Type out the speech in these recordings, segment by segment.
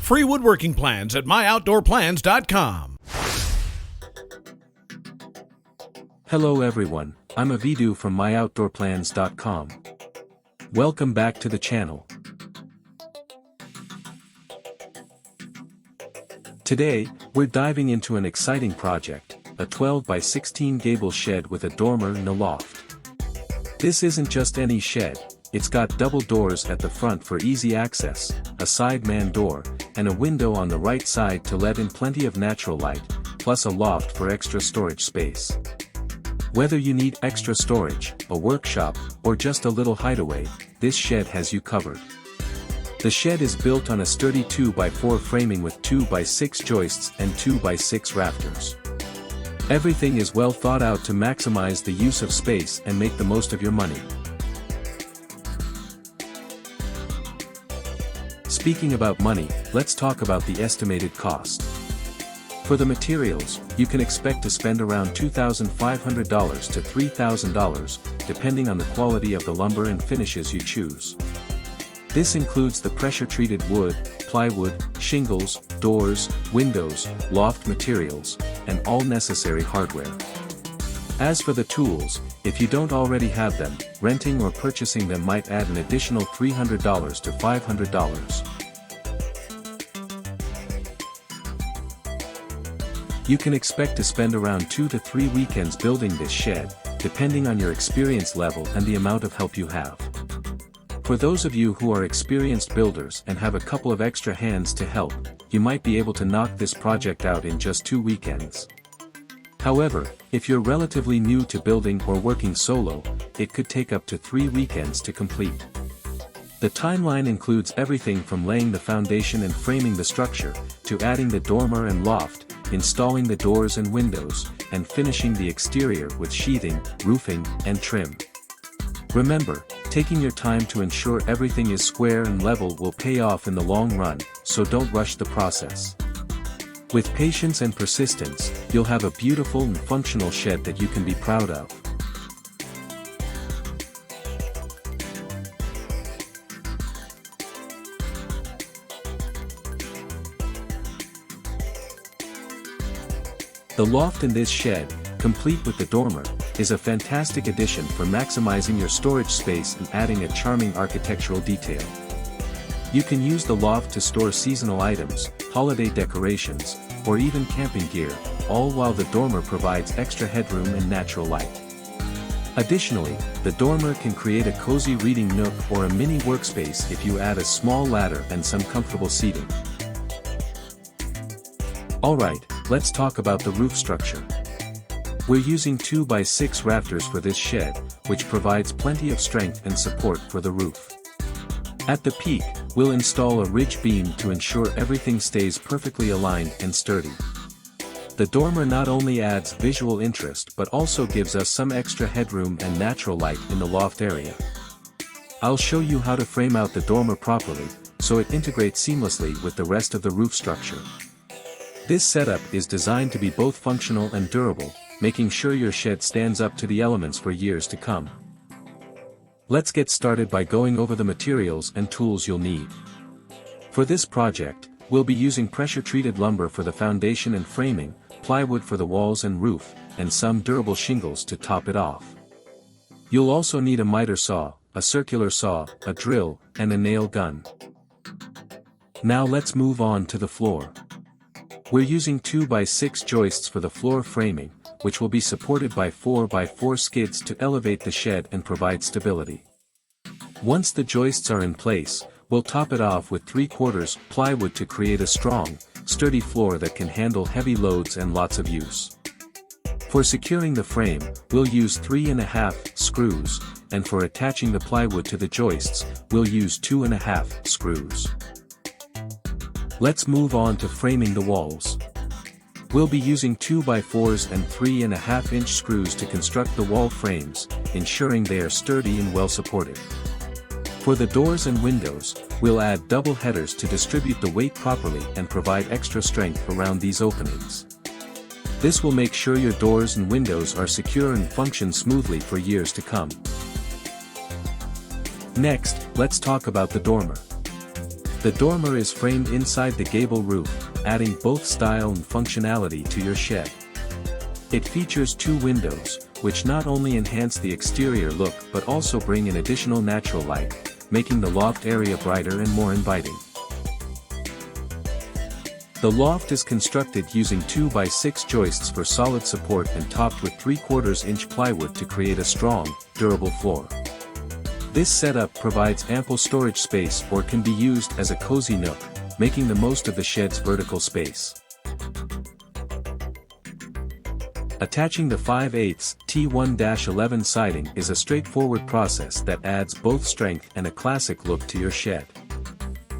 Free woodworking plans at myoutdoorplans.com. Hello everyone, I'm Avidu from myoutdoorplans.com. Welcome back to the channel. Today, we're diving into an exciting project, a 12x16 Gable shed with a dormer and a loft. This isn't just any shed, it's got double doors at the front for easy access, a side man door, and a window on the right side to let in plenty of natural light, plus a loft for extra storage space. Whether you need extra storage, a workshop, or just a little hideaway, this shed has you covered. The shed is built on a sturdy 2x4 framing with 2x6 joists and 2x6 rafters. Everything is well thought out to maximize the use of space and make the most of your money. Speaking about money, let's talk about the estimated cost. For the materials, you can expect to spend around $2,500 to $3,000, depending on the quality of the lumber and finishes you choose. This includes the pressure-treated wood, plywood, shingles, doors, windows, loft materials, and all necessary hardware. As for the tools, if you don't already have them, renting or purchasing them might add an additional $300 to $500. You can expect to spend around 2 to 3 weekends building this shed, depending on your experience level and the amount of help you have. For those of you who are experienced builders and have a couple of extra hands to help, you might be able to knock this project out in just 2 weekends. However, if you're relatively new to building or working solo, it could take up to 3 weekends to complete. The timeline includes everything from laying the foundation and framing the structure, to adding the dormer and loft, installing the doors and windows, and finishing the exterior with sheathing, roofing, and trim. Remember, taking your time to ensure everything is square and level will pay off in the long run, so don't rush the process. With patience and persistence, you'll have a beautiful and functional shed that you can be proud of. The loft in this shed, complete with the dormer, is a fantastic addition for maximizing your storage space and adding a charming architectural detail. You can use the loft to store seasonal items, holiday decorations, or even camping gear, all while the dormer provides extra headroom and natural light. Additionally, the dormer can create a cozy reading nook or a mini workspace if you add a small ladder and some comfortable seating. Alright, let's talk about the roof structure. We're using 2x6 rafters for this shed, which provides plenty of strength and support for the roof. At the peak, we'll install a ridge beam to ensure everything stays perfectly aligned and sturdy. The dormer not only adds visual interest but also gives us some extra headroom and natural light in the loft area. I'll show you how to frame out the dormer properly, so it integrates seamlessly with the rest of the roof structure. This setup is designed to be both functional and durable, making sure your shed stands up to the elements for years to come. Let's get started by going over the materials and tools you'll need. For this project, we'll be using pressure-treated lumber for the foundation and framing, plywood for the walls and roof, and some durable shingles to top it off. You'll also need a miter saw, a circular saw, a drill, and a nail gun. Now let's move on to the floor. We're using 2x6 joists for the floor framing, which will be supported by 4x4 skids to elevate the shed and provide stability. Once the joists are in place, we'll top it off with 3/4 plywood to create a strong, sturdy floor that can handle heavy loads and lots of use. For securing the frame, we'll use 3.5 screws, and for attaching the plywood to the joists, we'll use 2.5 screws. Let's move on to framing the walls. We'll be using 2x4s and 3.5-inch screws to construct the wall frames, ensuring they are sturdy and well supported. For the doors and windows, we'll add double headers to distribute the weight properly and provide extra strength around these openings. This will make sure your doors and windows are secure and function smoothly for years to come. Next, let's talk about the dormer. The dormer is framed inside the gable roof, adding both style and functionality to your shed. It features 2 windows, which not only enhance the exterior look but also bring in additional natural light, making the loft area brighter and more inviting. The loft is constructed using 2x6 joists for solid support and topped with 3/4-inch plywood to create a strong, durable floor. This setup provides ample storage space or can be used as a cozy nook, making the most of the shed's vertical space. Attaching the 5/8 T1-11 siding is a straightforward process that adds both strength and a classic look to your shed.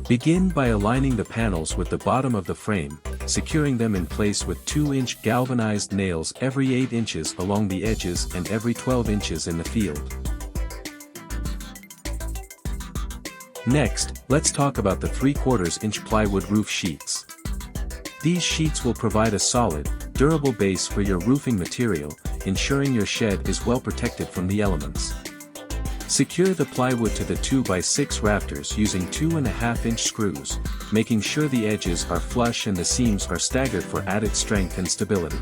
Begin by aligning the panels with the bottom of the frame, securing them in place with 2-inch galvanized nails every 8 inches along the edges and every 12 inches in the field. Next, let's talk about the 3/4-inch plywood roof sheets. These sheets will provide a solid, durable base for your roofing material, ensuring your shed is well protected from the elements. Secure the plywood to the 2x6 rafters using 2.5-inch screws, making sure the edges are flush and the seams are staggered for added strength and stability.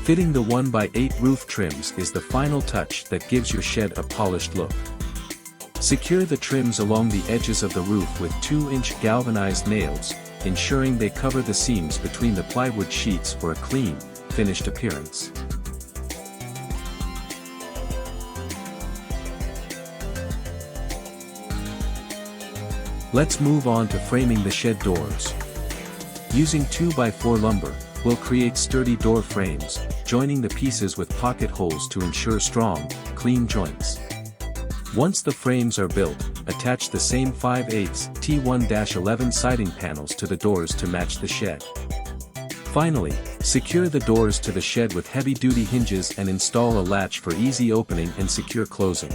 Fitting the 1x8 roof trims is the final touch that gives your shed a polished look. Secure the trims along the edges of the roof with 2-inch galvanized nails, ensuring they cover the seams between the plywood sheets for a clean, finished appearance. Let's move on to framing the shed doors. Using 2x4 lumber, we'll create sturdy door frames, joining the pieces with pocket holes to ensure strong, clean joints. Once the frames are built, attach the same 5/8 T1-11 siding panels to the doors to match the shed. Finally, secure the doors to the shed with heavy-duty hinges and install a latch for easy opening and secure closing.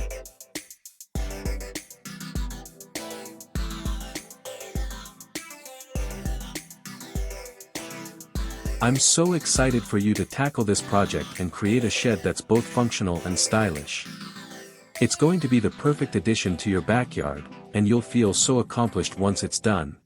I'm so excited for you to tackle this project and create a shed that's both functional and stylish. It's going to be the perfect addition to your backyard, and you'll feel so accomplished once it's done.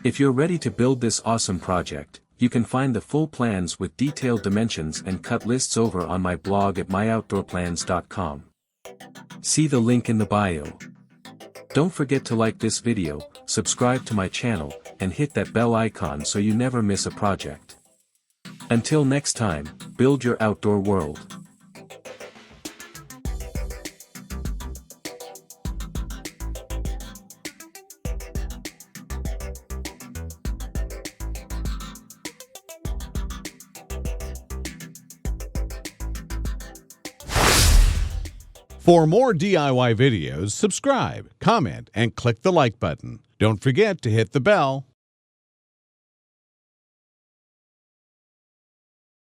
If you're ready to build this awesome project, you can find the full plans with detailed dimensions and cut lists over on my blog at myoutdoorplans.com. See the link in the bio. Don't forget to like this video, subscribe to my channel, and hit that bell icon so you never miss a project. Until next time, build your outdoor world. For more DIY videos, subscribe, comment, and click the like button. Don't forget to hit the bell.